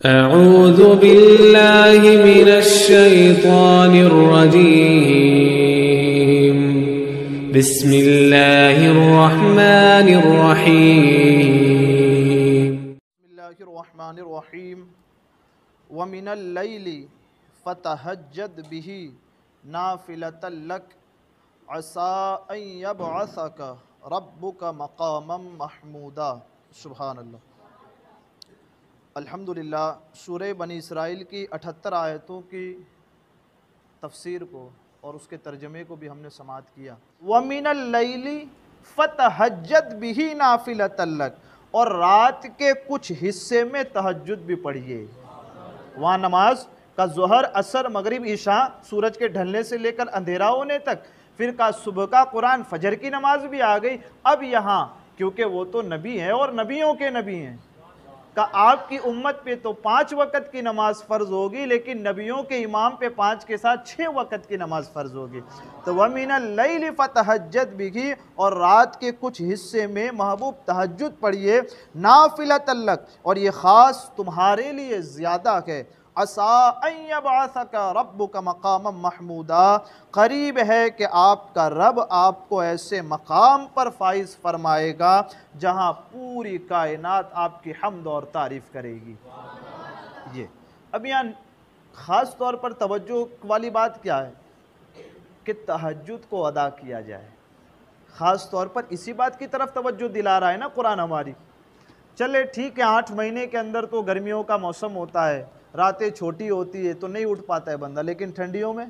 أعوذ بالله من الشيطان الرجيم بسم الله الرحمن الرحيم بسم الله الرحمن الرحيم ومن الليل فتهجد به نافلة لك عسى أن يبعثك ربك مقاما محمودا سبحان اللہ۔ الحمدللہ سورہ بنی اسرائیل کی 78 آیتوں کی تفسیر کو اور اس کے ترجمے کو بھی ہم نے سماعت کیا۔ وَمِنَ اللَّيْلِ فَتَهَجَّدْ بِهِ نَافِلَةً لَكَ، اور رات کے کچھ حصے میں تہجد بھی پڑھیے۔ وہاں نماز کا ظہر، عصر، مغرب، عشاء، سورج کے ڈھلنے سے لے کر اندھیرا ہونے تک، پھر کا صبح کا قرآن، فجر کی نماز بھی آ گئی۔ اب یہاں کیونکہ وہ تو نبی ہیں اور نبیوں کے نبی ہیں کہ آپ کی امت پہ تو 5 وقت کی نماز فرض ہوگی، لیکن نبیوں کے امام پہ 5 کے ساتھ 6 وقت کی نماز فرض ہوگی۔ تو وَمِنَ اللَّيْلِ فَتَهَجَّدْ بِهِ، اور رات کے کچھ حصے میں محبوب تہجد پڑھیے، نافلۃ لک، اور یہ خاص تمہارے لیے زیادہ ہے۔ عَسَىٰ أَن يَبْعَثَكَ رَبُّكَ مَقَامًا مَحْمُودًا، قریب ہے کہ آپ کا رب آپ کو ایسے مقام پر فائز فرمائے گا جہاں پوری کائنات آپ کی حمد اور تعریف کرے گی۔ یہ اب یہاں خاص طور پر توجہ والی بات کیا ہے کہ تہجد کو ادا کیا جائے۔ خاص طور پر اسی بات کی طرف توجہ دلا رہا ہے نا قرآن ہماری۔ چلے ٹھیک ہے، 8 مہینے کے اندر تو گرمیوں کا موسم ہوتا ہے، راتیں چھوٹی ہوتی ہے تو نہیں اٹھ پاتا ہے بندہ، لیکن ٹھنڈیوں میں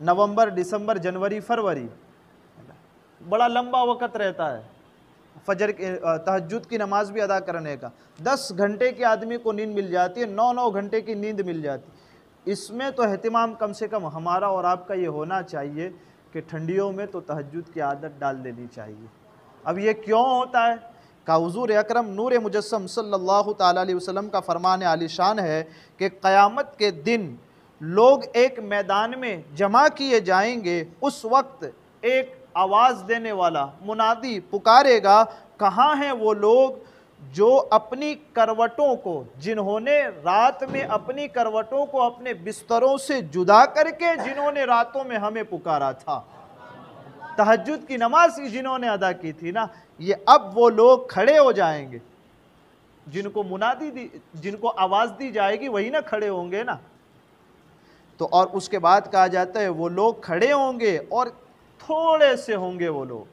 نومبر، دسمبر، جنوری، فروری بڑا لمبا وقت رہتا ہے فجر تہجد کی نماز بھی ادا کرنے کا۔ 10 گھنٹے کے آدمی کو نیند مل جاتی ہے، 9 گھنٹے کی نیند مل جاتی ہے۔ اس میں تو اہتمام کم سے کم ہمارا اور آپ کا یہ ہونا چاہیے کہ ٹھنڈیوں میں تو تہجد کی عادت ڈال دینی چاہیے۔ اب یہ کیوں ہوتا ہے کہ حضور اکرم نور مجسم صلی اللہ تعالیٰ علیہ وسلم کا فرمان عالی شان ہے کہ قیامت کے دن لوگ ایک میدان میں جمع کیے جائیں گے، اس وقت ایک آواز دینے والا منادی پکارے گا، کہاں ہیں وہ لوگ جو اپنی کروٹوں کو، جنہوں نے رات میں اپنی کروٹوں کو اپنے بستروں سے جدا کر کے جنہوں نے راتوں میں ہمیں پکارا تھا، تہجد کی نماز جنہوں نے ادا کی تھی نا، یہ اب وہ لوگ کھڑے ہو جائیں گے۔ جن کو جن کو آواز دی جائے گی وہی نہ کھڑے ہوں گے نا۔ تو اور اس کے بعد کہا جاتا ہے وہ لوگ کھڑے ہوں گے اور تھوڑے سے ہوں گے وہ لوگ۔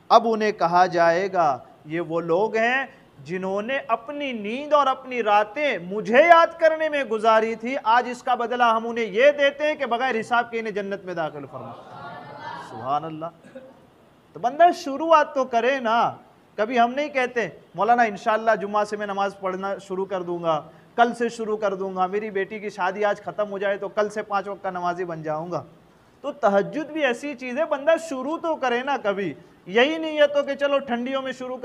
اب انہیں کہا جائے گا یہ وہ لوگ ہیں جنہوں نے اپنی نیند اور اپنی راتیں مجھے یاد کرنے میں گزاری تھی، آج اس کا بدلہ ہم انہیں یہ دیتے ہیں کہ بغیر حساب کے انہیں جنت میں داخل فرما۔ سبحان اللہ۔ تو بندہ شروعات تو کرے نا۔ کبھی ہم نہیں کہتے مولانا انشاءاللہ جمعہ سے میں نماز پڑھنا شروع کر دوں گا، کل سے شروع کر دوں گا، میری بیٹی کی شادی آج ختم ہو جائے تو کل سے 5 وقت کا نمازی بن جاؤں گا۔ تو تہجد بھی ایسی چیز ہے، بندہ شروع تو کرے نا کبھی۔ یہی نہیں ہے تو کہ چلو ٹھنڈیوں میں شروع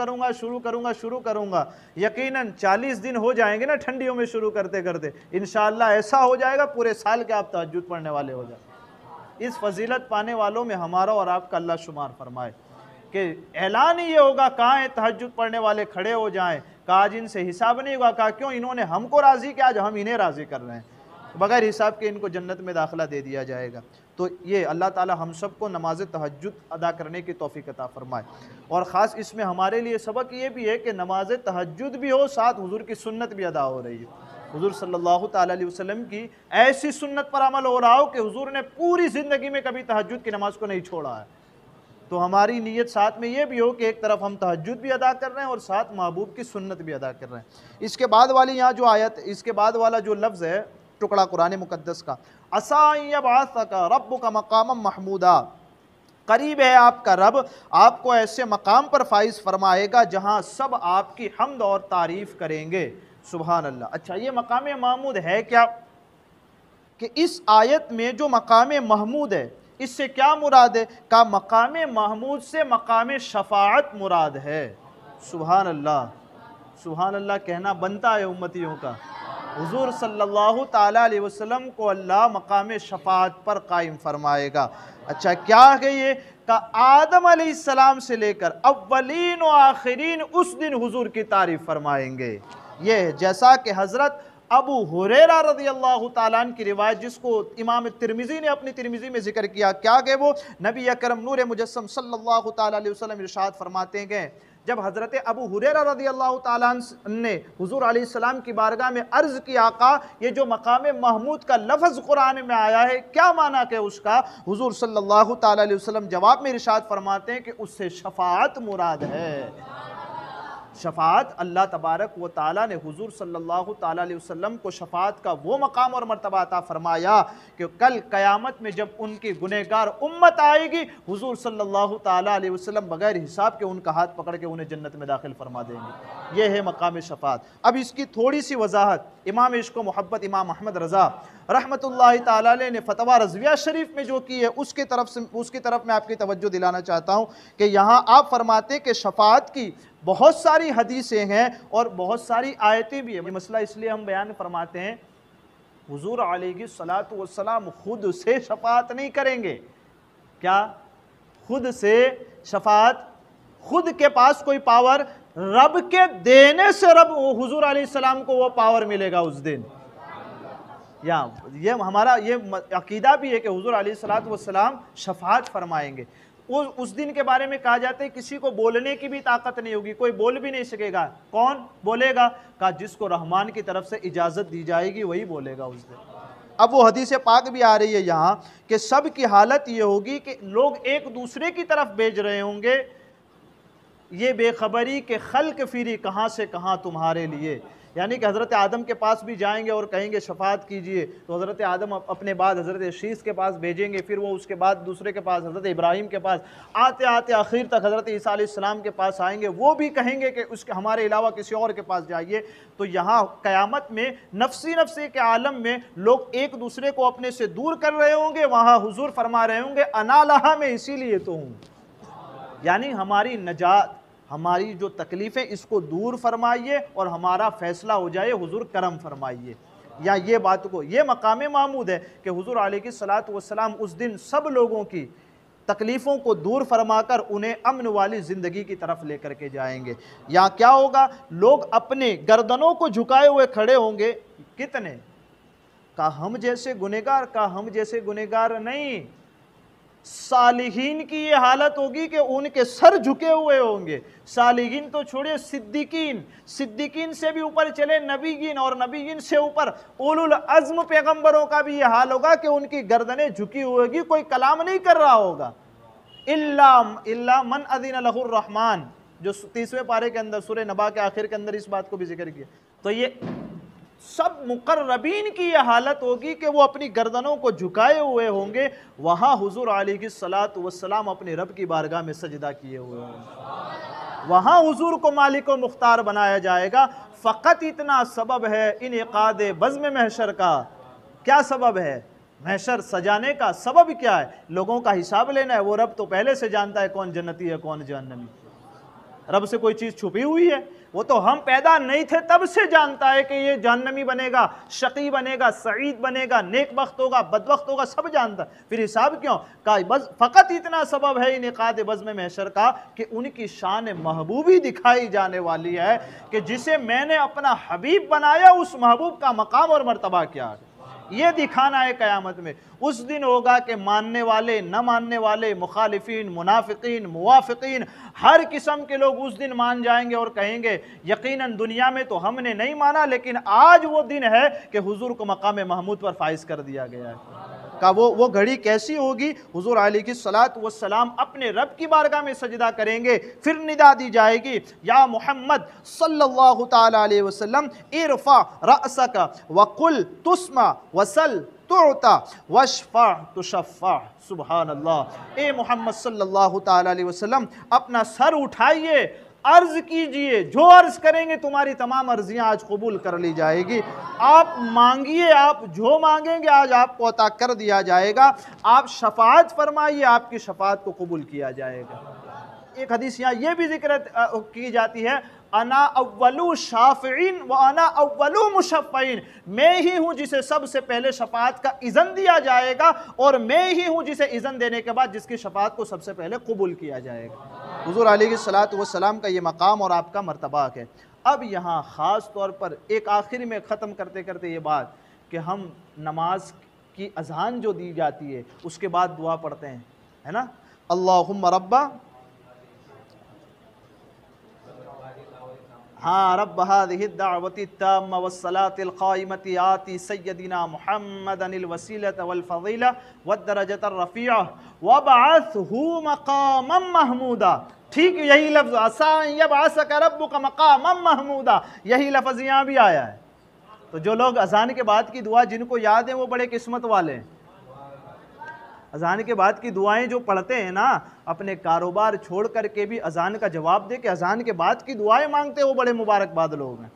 کروں گا۔ یقیناً 40 دن ہو جائیں گے نا ٹھنڈیوں میں شروع کرتے کرتے، انشاءاللہ ایسا ہو جائے گا پورے سال کے آپ تہجد پڑھنے والے ہو جائیں۔ اس فضیلت پانے والوں میں ہمارا اور آپ کا اللہ شمار فرمائے کہ اعلان ہی یہ ہوگا کہاں ہیں تہجد پڑھنے والے، کھڑے ہو جائیں۔ کہا آج ان سے حساب نہیں ہوگا، کہا کیوں؟ انہوں نے ہم کو راضی کیا، آج ہم انہیں راضی کر رہے ہیں، بغیر حساب کے ان کو جنت میں داخلہ دے دیا جائے گا۔ تو یہ اللہ تعالی ہم سب کو نماز تہجد ادا کرنے کی توفیق عطا فرمائے۔ اور خاص اس میں ہمارے لیے سبق یہ بھی ہے کہ نماز تہجد بھی ہو، ساتھ حضور کی سنت بھی ادا ہو رہی ہے۔ حضور صلی اللہ تعالیٰ علیہ وسلم کی ایسی سنت پر عمل ہو رہا ہو کہ حضور نے پوری زندگی میں کبھی تہجد کی نماز کو نہیں چھوڑا ہے۔ تو ہماری نیت ساتھ میں یہ بھی ہو کہ ایک طرف ہم تہجد بھی ادا کر رہے ہیں اور ساتھ محبوب کی سنت بھی ادا کر رہے ہیں۔ اس کے بعد والی یہاں جو آیت، اس کے بعد والا جو لفظ ہے ٹکڑا قرآن مقدس کا، عَسَىٰ أَن يَبْعَثَكَ رَبُّكَ مَقَامًا مَحْمُودًا، قریب ہے آپ کا رب آپ کو ایسے مقام پر فائز فرمائے گا جہاں سب آپ کی حمد اور تعریف کریں گے۔ سبحان اللہ۔ اچھا یہ مقام محمود ہے کیا؟ کہ اس آیت میں جو مقام محمود ہے اس سے کیا مراد ہے؟ کہ مقام محمود سے مقام شفاعت مراد ہے۔ سبحان اللہ۔ سبحان اللہ کہنا بنتا ہے امتیوں کا۔ حضور صلی اللہ تعالیٰ علیہ وسلم کو اللہ مقام شفاعت پر قائم فرمائے گا۔ اچھا کیا ہے یہ؟ کہ آدم علیہ السلام سے لے کر اولین و آخرین اس دن حضور کی تعریف فرمائیں گے۔ یہ جیسا کہ حضرت ابو ہریرہ رضی اللہ تعالیٰ عنہ کی روایت، جس کو امام ترمذی نے اپنی ترمذی میں ذکر کیا، کیا کہ وہ نبی اکرم نور مجسم صلی اللہ تعالیٰ علیہ وسلم ارشاد فرماتے ہیں، جب حضرت ابو ہریرہ رضی اللہ تعالیٰ عنہ نے حضور علیہ السلام کی بارگاہ میں عرض کی، آقا یہ جو مقام محمود کا لفظ قرآن میں آیا ہے کیا معنی کہ اس کا؟ حضور صلی اللہ تعالیٰ علیہ وسلم جواب میں ارشاد فرماتے ہیں کہ اس سے شفاعت مراد ہے۔ شفاعت، اللہ تبارک و تعالیٰ نے حضور صلی اللہ تعالیٰ علیہ وسلم کو شفاعت کا وہ مقام اور مرتبہ عطا فرمایا کہ کل قیامت میں جب ان کی گنہگار امت آئے گی، حضور صلی اللہ تعالیٰ علیہ وسلم بغیر حساب کے ان کا ہاتھ پکڑ کے انہیں جنت میں داخل فرما دیں گے۔ یہ ہے مقام شفاعت۔ اب اس کی تھوڑی سی وضاحت امام عشق و محبت امام احمد رضا رحمۃ اللہ تعالیٰ علیہ نے فتویٰ رضویہ شریف میں جو کی ہے اس کی طرف میں آپ کی توجہ دلانا چاہتا ہوں کہ یہاں آپ فرماتے کہ شفاعت کی بہت ساری حدیثیں ہیں اور بہت ساری آیتیں بھی ہیں۔ یہ مسئلہ اس لیے ہم بیان فرماتے ہیں، حضور علیہ الصلوۃ والسلام خود سے شفاعت نہیں کریں گے۔ کیا خود سے شفاعت؟ خود کے پاس کوئی پاور رب کے دینے سے رب حضور علیہ السلام کو وہ پاور ملے گا اس دن۔ یا یہ ہمارا یہ عقیدہ بھی ہے کہ حضور علیہ الصلوۃ والسلام شفاعت فرمائیں گے۔ اس دن کے بارے میں کہا جاتا ہے کسی کو بولنے کی بھی طاقت نہیں ہوگی، کوئی بول بھی نہیں سکے گا۔ کون بولے گا؟ کہا جس کو رحمان کی طرف سے اجازت دی جائے گی وہی بولے گا اس دن۔ اب وہ حدیث پاک بھی آ رہی ہے یہاں کہ سب کی حالت یہ ہوگی کہ لوگ ایک دوسرے کی طرف بھیج رہے ہوں گے، یہ بے خبری کہ خلق پھری کہاں سے کہاں تمہارے لیے، یعنی کہ حضرت آدم کے پاس بھی جائیں گے اور کہیں گے شفاعت کیجئے، تو حضرت آدم اپنے بعد حضرت شیس کے پاس بھیجیں گے، پھر وہ اس کے بعد دوسرے کے پاس حضرت ابراہیم کے پاس، آتے آتے آخر تک حضرت عیسیٰ علیہ السلام کے پاس آئیں گے، وہ بھی کہیں گے کہ اس کے ہمارے علاوہ کسی اور کے پاس جائیے۔ تو یہاں قیامت میں نفسی کے عالم میں لوگ ایک دوسرے کو اپنے سے دور کر رہے ہوں گے، وہاں حضور فرما رہے ہوں گے انا لہا، میں اسی لیے تو ہوں، یعنی ہماری نجات، ہماری جو تکلیفیں اس کو دور فرمائیے اور ہمارا فیصلہ ہو جائے، حضور کرم فرمائیے۔ یا یہ بات کو، یہ مقام محمود ہے کہ حضور علیہ الصلوۃ والسلام اس دن سب لوگوں کی تکلیفوں کو دور فرما کر انہیں امن والی زندگی کی طرف لے کر کے جائیں گے۔ یا کیا ہوگا؟ لوگ اپنے گردنوں کو جھکائے ہوئے کھڑے ہوں گے، کتنے؟ کہا ہم جیسے گنہگار، کہا ہم جیسے گنہگار نہیں، صالحین کی یہ حالت ہوگی کہ ان کے سر جھکے ہوئے ہوں گے۔ صالحین تو چھوڑے، صدیقین سے بھی اوپر چلے نبیین، اور نبیین سے اوپر اولو العزم پیغمبروں کا بھی یہ حال ہوگا کہ ان کی گردنیں جھکی ہوئے گی، کوئی کلام نہیں کر رہا ہوگا۔ الا من اذن لہ الرحمن، جو 30ویں پارے کے اندر سورہ نبا کے آخر کے اندر اس بات کو بھی ذکر کیا۔ تو یہ سب مقربین کی یہ حالت ہوگی کہ وہ اپنی گردنوں کو جھکائے ہوئے ہوں گے، وہاں حضور علیہ الصلوۃ والسلام اپنے رب کی بارگاہ میں سجدہ کیے ہوئے ہوں گے، وہاں حضور کو مالک و مختار بنایا جائے گا۔ فقط اتنا سبب ہے انعقاد بزم محشر کا۔ کیا سبب ہے؟ محشر سجانے کا سبب کیا ہے؟ لوگوں کا حساب لینا ہے۔ وہ رب تو پہلے سے جانتا ہے کون جنتی ہے کون جہنمی۔ رب سے کوئی چیز چھپی ہوئی ہے؟ وہ تو ہم پیدا نہیں تھے تب سے جانتا ہے کہ یہ جہنمی بنے گا، شقی بنے گا، سعید بنے گا، نیک بخت ہوگا، بدبخت ہوگا، سب جانتا ہے۔ پھر حساب کیوں؟ کہا بس فقط اتنا سبب ہے انعقاد بزم محشر کا کہ ان کی شان محبوبی دکھائی جانے والی ہے کہ جسے میں نے اپنا حبیب بنایا، اس محبوب کا مقام اور مرتبہ کیا ہے، یہ دکھانا ہے قیامت میں۔ اس دن ہوگا کہ ماننے والے، نہ ماننے والے، مخالفین، منافقین، موافقین، ہر قسم کے لوگ اس دن مان جائیں گے اور کہیں گے یقیناً دنیا میں تو ہم نے نہیں مانا، لیکن آج وہ دن ہے کہ حضور کو مقام محمود پر فائز کر دیا گیا ہے۔ کہ وہ گھڑی کیسی ہوگی؟ حضور علیہ الصلوۃ والسلام اپنے رب کی بارگاہ میں سجدہ کریں گے، پھر ندا دی جائے گی یا محمد صلی اللہ تعالی علیہ وسلم ارفع رأسک وقل تسمع وسل تعطى واشفع تشفع۔ سبحان اللہ۔ اے محمد صلی اللہ تعالی علیہ وسلم اپنا سر اٹھائیے، عرض کیجئے، جو عرض کریں گے تمہاری تمام عرضیاں آج قبول کر لی جائے گی۔ آپ مانگیے، آپ جو مانگیں گے آج آپ کو عطا کر دیا جائے گا۔ آپ شفاعت فرمائیے، آپ کی شفاعت کو قبول کیا جائے گا۔ ایک حدیث یہاں یہ بھی ذکر کی جاتی ہے انا اولو شافعین و انا اولو مشفعین، میں ہی ہوں جسے سب سے پہلے شفاعت کا اذن دیا جائے گا، اور میں ہی ہوں جسے اذن دینے کے بعد جس کی شفاعت کو سب سے پہلے قبول کیا جائے گا۔ حضور علیہ الصلوۃ والسلام کا یہ مقام اور آپ کا مرتبہ ہے۔ اب یہاں خاص طور پر ایک آخری میں ختم کرتے کرتے یہ بات کہ ہم نماز کی اذان جو دی جاتی ہے اس کے بعد دعا پڑھتے ہیں، ہے نا، اللہم ربا رب هذه الدعوة التامة والصلاة القائمة آتي سيدنا محمدا الوسيلة والفضيلة والدرجة الرفيعة وابعثه مقاما محمودا۔ ٹھیک یہی لفظ عسى أن يبعثك ربك مقاما محمودا، یہی لفظ یہاں بھی آیا ہے۔ تو جو لوگ اذان کے بعد کی دعا جن کو یاد ہے وہ بڑے قسمت والے ہیں۔ اذان کے بعد کی دعائیں جو پڑھتے ہیں نا، اپنے کاروبار چھوڑ کر کے بھی اذان کا جواب دے کے اذان کے بعد کی دعائیں مانگتے ہیں، وہ بڑے مبارکباد لوگ ہیں۔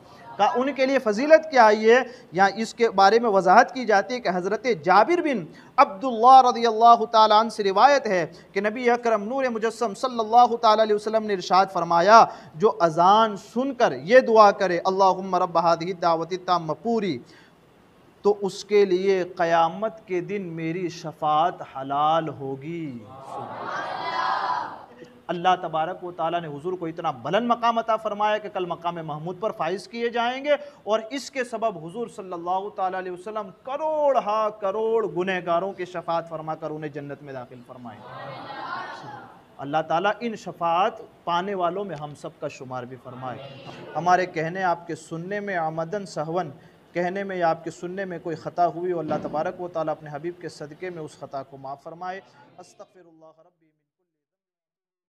ان کے لیے فضیلت کیا ہے، یہاں اس کے بارے میں وضاحت کی جاتی ہے کہ حضرت جابر بن عبداللہ رضی اللہ تعالیٰ عنہ سے روایت ہے کہ نبی اکرم نور مجسم صلی اللہ تعالیٰ علیہ وسلم نے ارشاد فرمایا، جو اذان سن کر یہ دعا کرے اللہم رب هذه الدعوة التامة پوری، تو اس کے لیے قیامت کے دن میری شفاعت حلال ہوگی۔ اللہ تبارک و تعالیٰ نے حضور کو اتنا بلند مقام عطا فرمایا کہ کل مقام محمود پر فائز کیے جائیں گے، اور اس کے سبب حضور صلی اللہ تعالیٰ علیہ وسلم کروڑ ہا کروڑ گنہگاروں کی شفاعت فرما کر انہیں جنت میں داخل فرمائیں۔ اللہ تعالیٰ ان شفاعت پانے والوں میں ہم سب کا شمار بھی فرمائے۔ ہمارے کہنے آپ کے سننے میں عمدن سہون کہنے میں یا آپ کے سننے میں کوئی خطا ہوئی، اور اللہ تبارک و تعالیٰ اپنے حبیب کے صدقے میں اس خطا کو معاف فرمائے۔ استغفر اللہ ربی